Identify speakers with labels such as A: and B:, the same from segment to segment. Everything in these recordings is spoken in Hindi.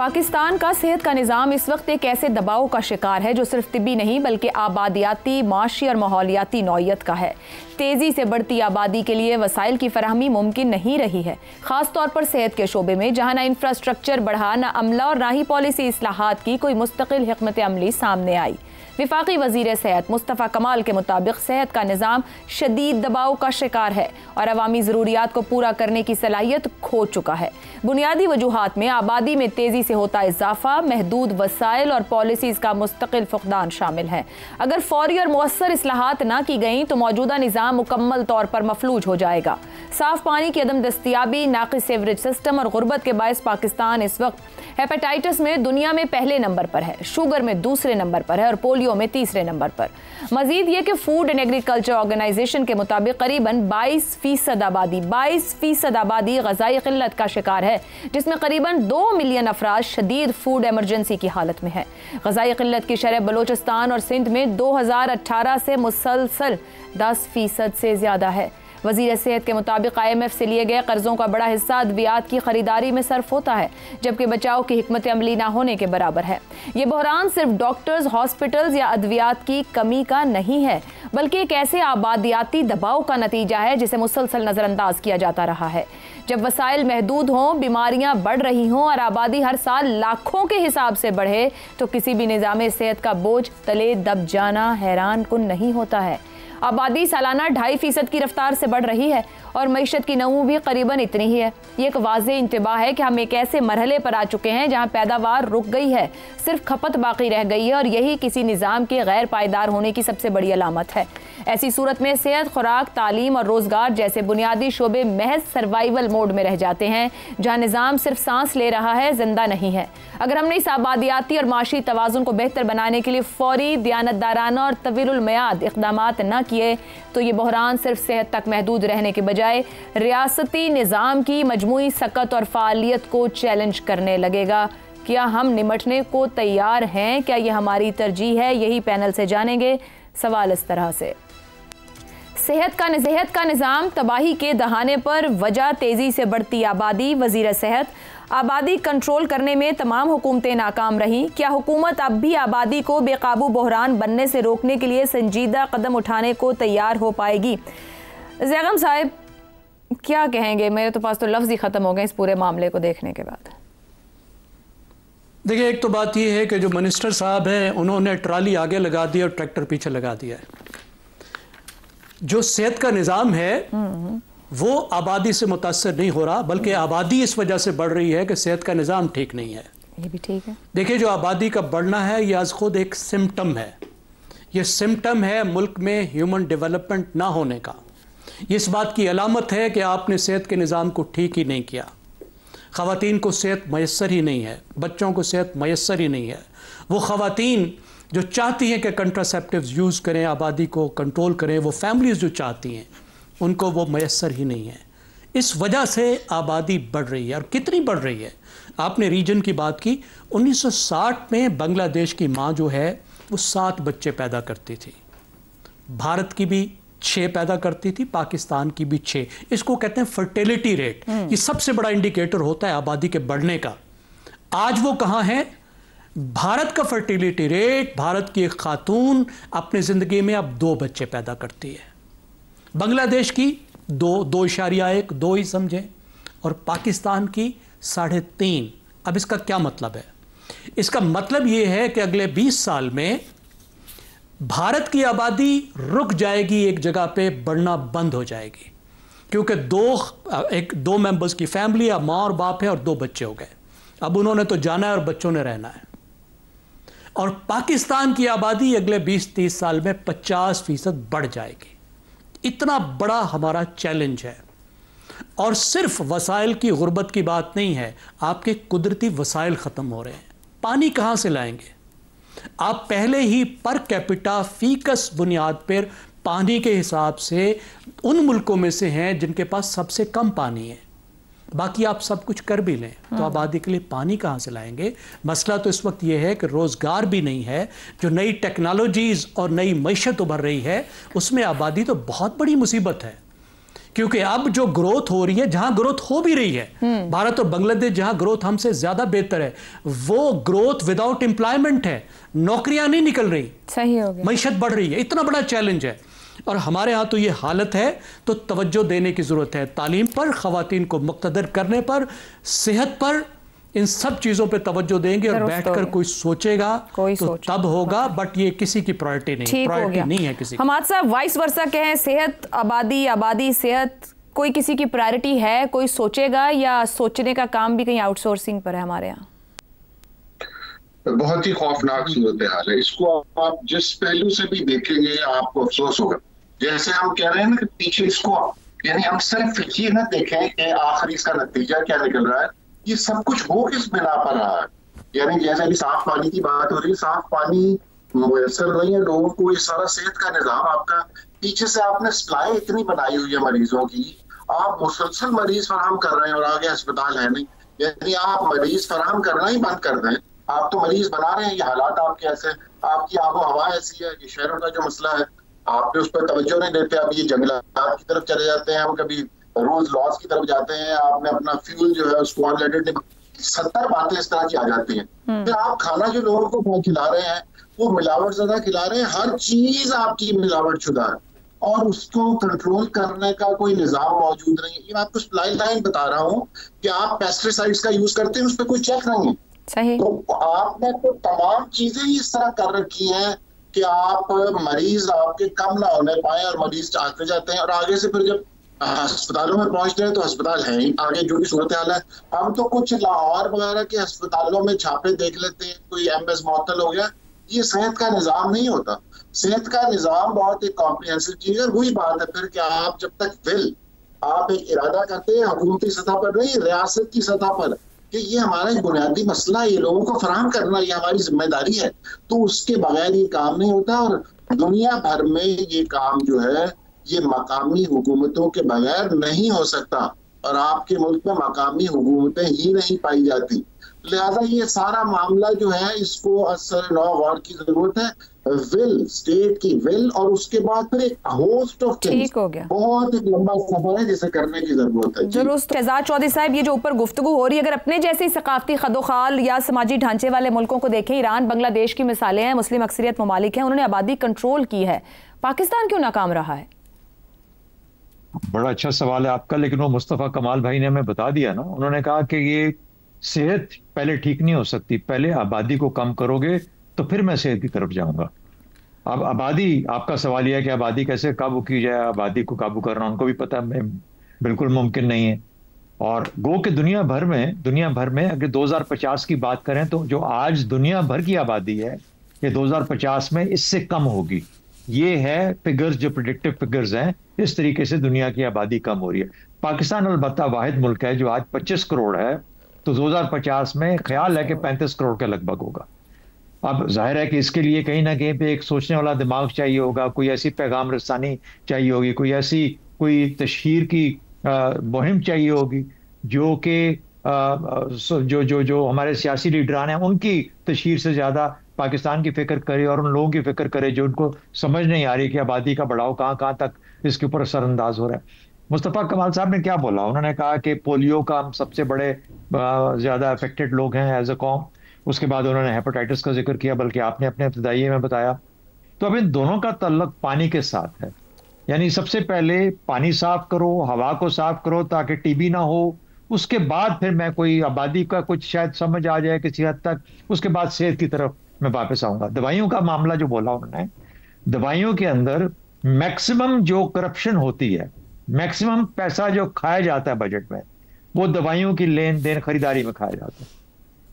A: पाकिस्तान का सेहत का निज़ाम इस वक्त एक ऐसे दबाव का शिकार है जो सिर्फ तिब्बी नहीं बल्कि आबादियाती, माशी और माहौलियाती नौइयत का है। तेज़ी से बढ़ती आबादी के लिए वसाइल की फराहमी मुमकिन नहीं रही है, ख़ास तौर पर सेहत के शोबे में, जहाँ ना इंफ्रास्ट्रक्चर बढ़ा, ना अमला और ना ही पॉलिसी इस्लाहात की कोई मुस्तकिल हिकमत अमली सामने आई। विफाकी वज़ीर सेहत मुस्तफ़ा कमाल के मुताबिक सेहत का निज़ाम शदीद दबाव का शिकार है और अवामी ज़रूरियात को पूरा करने की सलाहियत खो चुका है। बुनियादी वजूहात में आबादी में तेज़ी से होता इजाफा, महदूद वसाइल और पॉलिसीज़ का मुस्तकिल फुक़दान शामिल है। अगर फौरी और मुअस्सर इस्लाहात ना की गई तो मौजूदा निज़ाम मुकम्मल तौर पर मफलूज हो जाएगा। साफ़ पानी की अदम दस्तियाबी, नाक़िस सीवरेज सिस्टम और गुर्बत के बायस पाकिस्तान इस वक्त हेपेटाइटिस में दुनिया में पहले नंबर पर है, शुगर में दूसरे नंबर पर है और पोलियो में तीसरे नंबर पर। मजीद ये कि फूड एंड एग्रीकल्चर ऑर्गेनाइजेशन के मुताबिक करीबन 22% आबादी ग़ज़ाई क़िल्लत का शिकार है, जिसमें करीबन 2 मिलियन अफराद शदीद फूड एमरजेंसी की हालत में है। ग़ज़ाई क़िल्लत की शरह बलोचिस्तान और सिंध में 2018 से मुसलसल 10% से ज़्यादा है। वज़ीर सेहत के मुताबिक IMF से लिए गए कर्ज़ों का बड़ा हिस्सा अद्वियात की ख़रीदारी में सर्फ होता है, जबकि बचाव की हिकमत अमली ना होने के बराबर है। ये बहरान सिर्फ डॉक्टर्स, हॉस्पिटल्स या अद्वियात की कमी का नहीं है, बल्कि एक ऐसे आबादियाती दबाव का नतीजा है जिसे मुसलसल नज़रअंदाज किया जाता रहा है। जब वसाइल महदूद हों, बीमारियां बढ़ रही हों और आबादी हर साल लाखों के हिसाब से बढ़े, तो किसी भी निज़ाम सेहत का बोझ तले दब जाना हैरान कुन नहीं होता है। आबादी सालाना 2.5% की रफ्तार से बढ़ रही है और मईशत की नमू भी करीबन इतनी ही है। ये एक वाज़ेह इंतबाह है कि हम एक ऐसे मरहले पर आ चुके हैं जहां पैदावार रुक गई है, सिर्फ खपत बाकी रह गई है और यही किसी निज़ाम के गैर पायदार होने की सबसे बड़ी अलामत है। ऐसी सूरत में सेहत, खुराक, तालीम और रोज़गार जैसे बुनियादी शोबे महज सर्वाइवल मोड में रह जाते हैं, जहाँ निज़ाम सिर्फ सांस ले रहा है, जिंदा नहीं है। अगर हमने इस आबादियाती और माशी तवाज़ुन को बेहतर बनाने के लिए फौरी, दियानतदाराना और तवीलुल मियाद इक़दामात न किए तो ये बहरान सिर्फ सेहत तक महदूद रहने के बजाय रियासती निज़ाम की मजमूई सकत और फ़ालियत को चैलेंज करने लगेगा। क्या हम निमटने को तैयार हैं? क्या ये हमारी तरजीह है? यही पैनल से जानेंगे। सवाल इस तरह से, सेहत का निज़ाम तबाही के दहाने पर, वजह तेज़ी से बढ़ती आबादी। वज़ीर सेहत, आबादी कंट्रोल करने में तमाम हुकूमतें नाकाम रहीं। क्या हुकूमत अब भी आबादी को बेकाबू बहरान बनने से रोकने के लिए संजीदा कदम उठाने को तैयार हो पाएगी? ज़ैगम साहब क्या कहेंगे? मेरे तो पास तो लफ्ज़ ही ख़त्म हो गए इस पूरे मामले को देखने के बाद।
B: देखिए, एक तो बात यह है कि जो मिनिस्टर साहब हैं उन्होंने ट्राली आगे लगा दी और ट्रैक्टर पीछे लगा दिया है। जो सेहत का निज़ाम है वो आबादी से मुतासर नहीं हो रहा, बल्कि आबादी इस वजह से बढ़ रही है कि सेहत का निज़ाम ठीक नहीं है।
A: ये भी ठीक है।
B: देखिए, जो आबादी का बढ़ना है ये आज खुद एक सिम्टम है। ये सिम्टम है मुल्क में ह्यूमन डेवलपमेंट ना होने का। ये इस बात की अलामत है कि आपने सेहत के निज़ाम को ठीक ही नहीं किया। ख़वातीन को सेहत मैसर ही नहीं है, बच्चों को सेहत मैसर ही नहीं है। वो ख़वातीन जो चाहती हैं कि कंट्रासेप्टिव्स यूज़ करें, आबादी को कंट्रोल करें, वो फैमिलीज़ जो चाहती हैं उनको वो मैसर ही नहीं है। इस वजह से आबादी बढ़ रही है। और कितनी बढ़ रही है? आपने रीजन की बात की। 1960 में बांग्लादेश की माँ जो है वो 7 बच्चे पैदा करती थी, भारत की भी 6 पैदा करती थी, पाकिस्तान की भी 6। इसको कहते हैं फर्टिलिटी रेट। ये सबसे बड़ा इंडिकेटर होता है आबादी के बढ़ने का। आज वो कहाँ है? भारत का फर्टिलिटी रेट, भारत की एक खातून अपनी ज़िंदगी में अब 2 बच्चे पैदा करती है। बांग्लादेश की 2.1, 2 ही समझें, और पाकिस्तान की 3.5। अब इसका क्या मतलब है? इसका मतलब ये है कि अगले 20 साल में भारत की आबादी रुक जाएगी, एक जगह पे बढ़ना बंद हो जाएगी, क्योंकि 2 मेंबर्स की फैमिली, अब माँ और बाप है और 2 बच्चे हो गए। अब उन्होंने तो जाना है और बच्चों ने रहना है। और पाकिस्तान की आबादी अगले 20-30 साल में 50% बढ़ जाएगी। इतना बड़ा हमारा चैलेंज है। और सिर्फ वसाइल की गुर्बत की बात नहीं है, आपके कुदरती वसाइल ख़त्म हो रहे हैं। पानी कहाँ से लाएंगे? आप पहले ही पर कैपिटा फीकस बुनियाद पर पानी के हिसाब से उन मुल्कों में से हैं जिनके पास सबसे कम पानी है। बाकी आप सब कुछ कर भी लें तो आबादी के लिए पानी कहाँ से लाएंगे? मसला तो इस वक्त यह है कि रोज़गार भी नहीं है। जो नई टेक्नोलॉजीज़ और नई मईशत उभर रही है उसमें आबादी तो बहुत बड़ी मुसीबत है, क्योंकि अब जो ग्रोथ हो रही है, जहां ग्रोथ हो भी रही है, भारत और बांग्लादेश जहां ग्रोथ हमसे ज्यादा बेहतर है, वो ग्रोथ विदाउट एम्प्लॉयमेंट है, नौकरियां नहीं निकल रही,
A: सही हो गया,
B: मईशत बढ़ रही है। इतना बड़ा चैलेंज है और हमारे यहाँ तो ये हालत है। तो तवज्जो देने की ज़रूरत है, तालीम पर, ख़वातीन को मुक़्तदर करने पर, सेहत पर, इन सब चीज़ों पे तवज्जो देंगे और बैठकर कोई सोचेगा तो तब होगा। बट ये किसी की प्रायोरिटी नहीं, प्रायोरिटी नहीं है किसी की।
A: हमाद साहब, वाइस वर्सा कहें, सेहत आबादी, आबादी सेहत, कोई किसी की प्रायोरिटी है? कोई सोचेगा या सोचने का काम भी कहीं आउटसोर्सिंग पर है हमारे यहाँ?
C: बहुत ही खौफनाक सूरत हाल है। इसको आप जिस पहलू से भी देखेंगे आपको अफसोस होगा। जैसे हम कह रहे हैं ना कि पीछे इसको, यानी हम सिर्फ ये ना देखें कि आखिर इसका नतीजा क्या निकल रहा है, ये सब कुछ हो किस बिना पर रहा है। यानी जैसे अभी साफ पानी की बात हो रही है, साफ पानी मुयसर नहीं है लोगों को, ये सारा सेहत का निजाम आपका, पीछे से आपने सप्लाई इतनी बनाई हुई है मरीजों की, आप मुसलसल मरीज फराहम कर रहे हैं और आगे अस्पताल है नहीं। यानी आप मरीज फराहम करना ही बंद कर दें, आप तो मरीज बना रहे हैं। ये हालात आपके ऐसे, आपकी आबो हवा ऐसी है, ये शहरों का जो मसला है आप उस पर तवज्जो नहीं देते। अब ये जंगलात की तरफ चले जाते हैं, हम कभी रोज लॉस की तरफ जाते हैं, आपने अपना फ्यूल जो है उसको ऑलरेडी 70 बातें इस तरह की आ जाती हैं। फिर आप खाना जो लोगों को खिला रहे हैं वो मिलावट ज्यादा खिला रहे हैं, हर चीज आपकी मिलावट शुदा है और उसको कंट्रोल करने का कोई निजाम मौजूद नहीं है। ये मैं आपको सप्लाई लाइन बता रहा हूँ कि आप पेस्टिसाइड्स का यूज करते हैं, उस पर कोई चेक नहीं है।
A: सही। तो
C: आपने तो तमाम चीजें ही इस तरह कर रखी हैं कि आप मरीज आपके कम ना होने पाए और मरीज आते जाते हैं और आगे से फिर जब अस्पतालों में पहुंचते हैं तो अस्पताल है ही आगे जो भी सूरत हाल है। हम तो कुछ लाहौर वगैरह के अस्पतालों में छापे देख लेते हैं, कोई MS मुअत्तल हो गया। ये सेहत का निजाम नहीं होता। सेहत का निजाम बहुत एक कॉम्प्रिहेंसिव चीज है। वही बात है फिर कि आप जब तक आप एक इरादा करते हैं हुकूमती सतह पर नहीं, रियासत की सतह पर, कि ये हमारा एक बुनियादी मसला है, ये लोगों को फराहम करना ये हमारी जिम्मेदारी है, तो उसके बगैर ये काम नहीं होता। और दुनिया भर में ये काम जो है ये मकामी हुकूमतों के बगैर नहीं हो सकता और आपके मुल्क में मकामी हुकूमतें ही नहीं पाई जाती। लिहाजा ये सारा मामला जो है इसको असर नौ गौर की जरूरत है। विल, स्टेट की विल, और उसके बाद फिर एक होस्ट ऑफ थिंग्स, बहुत एक लंबा सफर है जिसे करने की जरूरत है।
A: दुरुस्त। शहजाद चौधरी साहब, ये जो ऊपर गुफ्तगू हो रही है, अगर अपने जैसे सकाफती खदोखाल या समाजी ढांचे वाले मुल्कों को देखें, ईरान, बांग्लादेश की मिसालें हैं, मुस्लिम अक्सरियत ममालिक हैं, उन्होंने आबादी कंट्रोल की है, पाकिस्तान क्यों नाकाम रहा है?
D: बड़ा अच्छा सवाल है आपका, लेकिन वो मुस्तफ़ा कमाल भाई ने हमें बता दिया ना। उन्होंने कहा कि ये सेहत पहले ठीक नहीं हो सकती, पहले आबादी को कम करोगे तो फिर मैं सेहत की तरफ जाऊंगा। अब आबादी, आपका सवाल यह है कि आबादी कैसे काबू की जाए। आबादी को काबू करना उनको भी पता है बिल्कुल मुमकिन नहीं है। और गो के दुनिया भर में अगर 2050 की बात करें तो जो आज दुनिया भर की आबादी है ये 2050 में इससे कम होगी। ये है फिगर्स, जो प्रेडिक्टिव फिगर्स हैं, इस तरीके से दुनिया की आबादी कम हो रही है। पाकिस्तान अलबत्ता वाहिद मुल्क है जो आज 25 करोड़ है, तो 2050 में ख्याल है कि 35 करोड़ के लगभग होगा। अब जाहिर है कि इसके लिए कहीं ना कहीं पे एक सोचने वाला दिमाग चाहिए होगा, कोई ऐसी पैगाम रसानी चाहिए होगी, कोई तशहीर की मुहिम चाहिए होगी जो कि जो हमारे सियासी लीडरान हैं उनकी तशहीर से ज़्यादा पाकिस्तान की फिक्र करे और उन लोगों की फिक्र करे जो उनको समझ नहीं आ रही कि आबादी का बढ़ाव कहाँ तक इसके ऊपर असरअंदाज हो रहा है। मुस्तफ़ा कमाल साहब ने क्या बोला? उन्होंने कहा कि पोलियो का हम सबसे बड़े ज़्यादा अफेक्टेड लोग हैं एज अ कौम। उसके बाद उन्होंने हेपेटाइटिस का जिक्र किया, बल्कि आपने अपने इब्तिदाई में बताया। तो अब इन दोनों का तल्लुक पानी के साथ है। यानी सबसे पहले पानी साफ करो, हवा को साफ करो ताकि टीबी ना हो। उसके बाद फिर मैं कोई आबादी का कुछ शायद समझ आ जाए किसी हद तक, उसके बाद सेहत की तरफ मैं वापस आऊंगा। दवाइयों का मामला जो बोला उन्होंने, दवाइयों के अंदर मैक्सिमम जो करप्शन होती है, मैक्सिमम पैसा जो खाया जाता है बजट में, वो दवाइयों की लेन देन खरीदारी में खाया जाता है।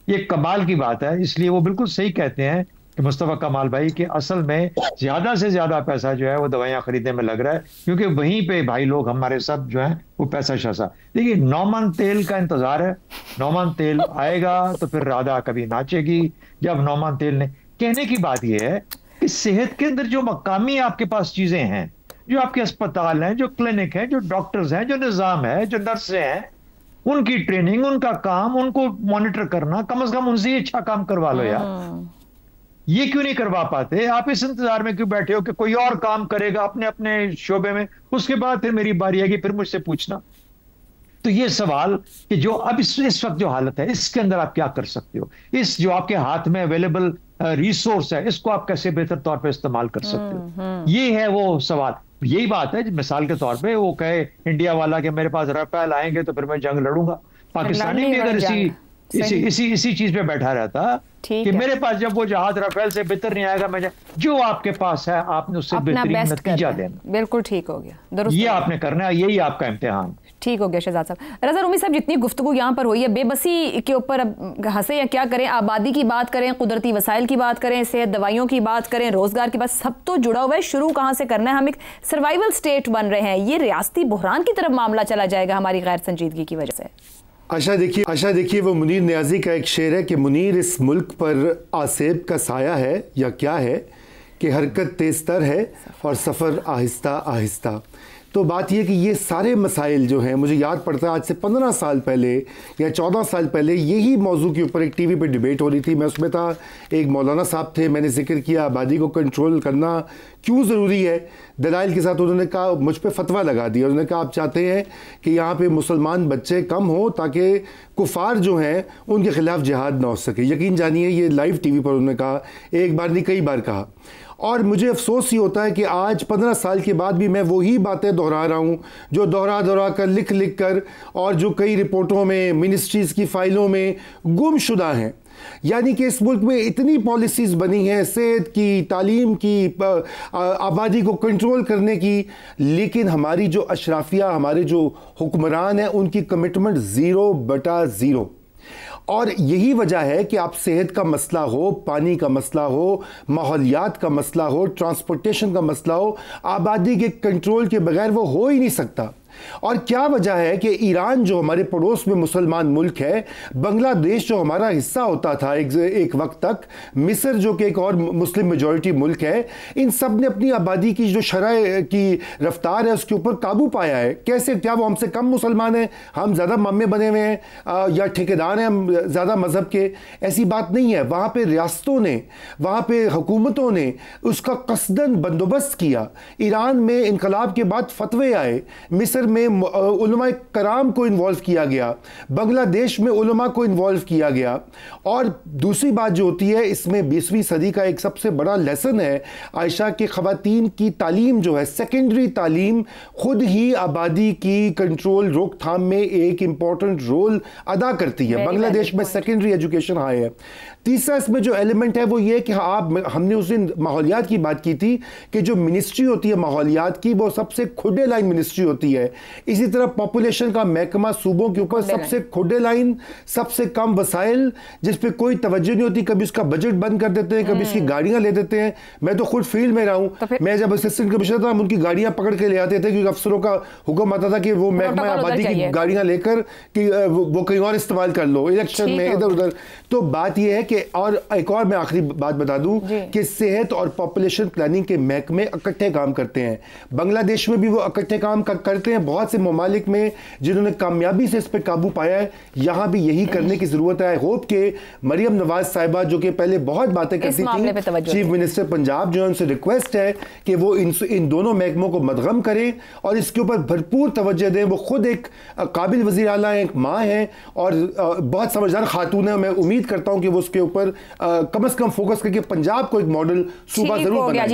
D: ये कमाल की बात है। इसलिए वो बिल्कुल सही कहते हैं कि मुस्तफ़ा कमाल भाई कि असल में ज्यादा से ज्यादा पैसा जो है वो दवाइयां खरीदने में लग रहा है, क्योंकि वहीं पे भाई लोग हमारे सब जो है वो पैसा शासा। देखिए, नौमान तेल का इंतजार है, नौमान तेल आएगा तो फिर राधा कभी नाचेगी। जब नौमान तेल ने, कहने की बात यह है कि सेहत के अंदर जो मकामी आपके पास चीजें हैं, जो आपके अस्पताल हैं, जो क्लिनिक हैं, जो डॉक्टर्स हैं, जो निजाम है, जो नर्सें हैं, उनकी ट्रेनिंग, उनका काम, उनको मॉनिटर करना, कम से कम उनसे अच्छा काम करवा लो यार। ये क्यों नहीं करवा पाते? आप इस इंतजार में क्यों बैठे हो कि कोई और काम करेगा अपने अपने शोबे में, उसके बाद फिर मेरी बारी आएगी, फिर मुझसे पूछना। तो ये सवाल कि जो अब इस वक्त जो हालत है, इसके अंदर आप क्या कर सकते हो, इस जो आपके हाथ में अवेलेबल रिसोर्स है, इसको आप कैसे बेहतर तौर पे इस्तेमाल कर सकते हो, ये है वो सवाल। यही बात है, मिसाल के तौर पे वो कहे इंडिया वाला कि मेरे पास राफेल आएंगे तो फिर मैं जंग लड़ूंगा। पाकिस्तानी भी अगर इसी चीज पे बैठा रहता कि मेरे पास जब वो जहाज राफेल से बेहतर नहीं आएगा, मैं जो आपके पास है आपने उससे बेहतरीन नतीजा देना।
A: बिल्कुल ठीक हो गया, दुरुस्त
D: ये आपने करना है, यही आपका इम्तिहान।
A: ठीक हो गया शहजाद साहब। रज़ा रूमी साहब, जितनी गुफ्तगू यहाँ पर हुई है बेबसी के ऊपर, अब हंसे या क्या करें, आबादी की बात करें, कुदरती वसाइल की बात करें, सेहत दवाइयों की बात करें, रोजगार की बात, सब तो जुड़ा हुआ है। शुरू कहाँ से करना है? हम एक सर्वाइवल स्टेट बन रहे हैं, ये रियासती बहरान की तरफ मामला चला जाएगा हमारी गैर संजीदगी की वजह से।
E: आशा देखिए वो मुनीर नियाजी का एक शेर है कि मुनीर इस मुल्क पर आसेब का साया है या क्या है कि हरकत तेज तर है और सफ़र आहिस्ता आहिस्ता। तो बात यह कि ये सारे मसाइल जो हैं, मुझे याद पड़ता है आज से 15 साल पहले या 14 साल पहले यही मौजू के ऊपर एक टीवी पे डिबेट हो रही थी। मैं उसमें था, एक मौलाना साहब थे, मैंने जिक्र किया आबादी को कंट्रोल करना क्यों ज़रूरी है। दलाइल के साथ उन्होंने कहा, मुझ पे फतवा लगा दिया, उन्होंने कहा आप चाहते हैं कि यहाँ पे मुसलमान बच्चे कम हो ताकि कुफार जो हैं उनके खिलाफ जिहाद ना हो सके। यकीन जानिए ये लाइव टीवी पर उन्होंने कहा, एक बार नहीं कई बार कहा। और मुझे अफसोस ही होता है कि आज 15 साल के बाद भी मैं वही बातें दोहरा रहा हूँ जो दोहरा कर लिख कर और जो कई रिपोर्टों में, मिनिस्ट्रीज़ की फ़ाइलों में गुमशुदा हैं। यानी कि इस मुल्क में इतनी पॉलिसीज़ बनी हैं सेहत की, तालीम की, आबादी को कंट्रोल करने की, लेकिन हमारी जो अशराफिया, हमारे जो हुक्मरान हैं, उनकी कमिटमेंट 0/0। और यही वजह है कि आप सेहत का मसला हो, पानी का मसला हो, माहौलियात का मसला हो, ट्रांसपोर्टेशन का मसला हो, आबादी के कंट्रोल के बगैर वो हो ही नहीं सकता। और क्या वजह है कि ईरान जो हमारे पड़ोस में मुसलमान मुल्क है, बांग्लादेश जो हमारा हिस्सा होता था एक वक्त तक, मिस्र जो कि एक और मुस्लिम मेजॉरिटी मुल्क है, इन सब ने अपनी आबादी की जो शरह की रफ्तार है उसके ऊपर काबू पाया है। कैसे? क्या वो हमसे कम मुसलमान हैं, हम ज़्यादा मम्मे बने हुए हैं या ठेकेदार हैं हम ज़्यादा मज़हब के? ऐसी बात नहीं है। वहाँ पर रियासतों ने, वहाँ पर हुकूमतों ने उसका कसदन बंदोबस्त किया। ईरान में इनकलाब के बाद फतवे आए, मिस्र में उलमा कराम को इन्वॉल्व किया गया, बांग्लादेश में उलमा को इन्वॉल्व किया गया। और दूसरी बात जो होती है इसमें 20वीं सदी का एक सबसे बड़ा लेसन है आयशा के, ख़वातीन की तालीम जो है, सेकेंडरी तालीम, खुद ही आबादी की कंट्रोल रोकथाम में एक इंपॉर्टेंट रोल अदा करती है। बांग्लादेश में सेकेंडरी एजुकेशन हाई है। तीसरा इसमें जो एलिमेंट है वो ये कि हमने उस दिन माहौलियात की बात की थी कि जो मिनिस्ट्री होती है माहौलियात की, वो सबसे खुडे लाइन मिनिस्ट्री होती है। इसी तरह पॉपुलेशन का महकमा सूबों के ऊपर सबसे खुडे लाइन, सबसे कम वसाइल, जिस पे कोई तवज्जो नहीं होती। कभी उसका बजट बंद कर देते हैं, कभी उसकी गाड़ियां ले देते हैं। मैं तो खुद फील्ड में रहा हूं, मैं जब असिस्टेंट कमिश्नर था, हम उनकी गाड़ियां पकड़ के ले आते थे क्योंकि अफसरों का हुक्म आता था कि वो महकमा आबादी की गाड़ियां लेकर कि वो कहीं और इस्तेमाल कर लो इलेक्शन में, इधर उधर। तो बात यह है कि, और एक और मैं आखिरी बात बता दूं कि सेहत और पॉपुलेशन प्लानिंग के महकमे इकट्ठे काम करते हैं। बांग्लादेश में भी वो इकट्ठे काम करते हैं। बहुत से ममालिक में जिन्होंने कामयाबी से इस पर काबू पाया है, यहां भी यही करने की जरूरत है। आई होप कि मरियम नवाज साहिबा जो कि पहले बहुत बातें करती थी, चीफ मिनिस्टर पंजाब जो है, उनसे रिक्वेस्ट है कि वो इन दोनों महकमों को मदगम करें और इसके ऊपर भरपूर तवज्जो दें। वो खुद एक काबिल वज़ीर आला है, एक माँ है और बहुत समझदार खातून है। मैं उम्मीद करता हूं कि वो उसके ऊपर कम से कम फोकस करके पंजाब को एक मॉडल सूबा जरूर बनाए।